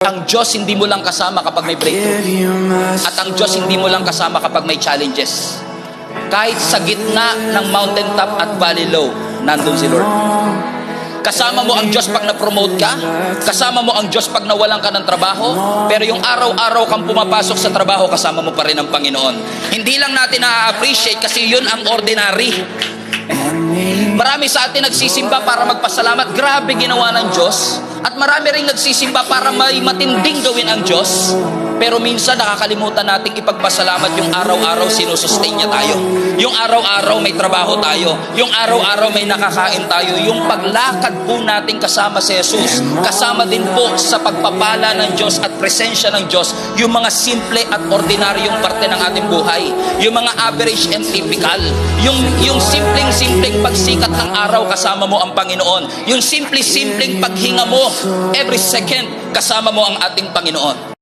Ang Diyos hindi mo lang kasama kapag may breakthrough. At ang Diyos hindi mo lang kasama kapag may challenges. Kahit sa gitna ng mountaintop at valley low, nandun si Lord. Kasama mo ang Diyos pag na-promote ka. Kasama mo ang Diyos pag nawalan ka ng trabaho. Pero yung araw-araw kang pumapasok sa trabaho, kasama mo pa rin ang Panginoon. Hindi lang natin na-appreciate kasi yun ang ordinary. Marami sa atin nagsisimba para magpasalamat. Grabe ginawa ng Diyos. At marami rin nagsisimba para may matinding gawin ang Diyos. Pero minsan nakakalimutan nating ipagpasalamat yung araw-araw sinusustain niya tayo. Yung araw-araw may trabaho tayo. Yung araw-araw may nakakain tayo. Yung paglakad po natin kasama si Jesus. Kasama din po sa pagpapala ng Diyos at presensya ng Diyos. Yung mga simple at ordinaryong parte ng ating buhay. Yung mga average and typical. Yung simpleng pagsikat ng araw kasama mo ang Panginoon. Yung simpleng paghinga mo every second kasama mo ang ating Panginoon.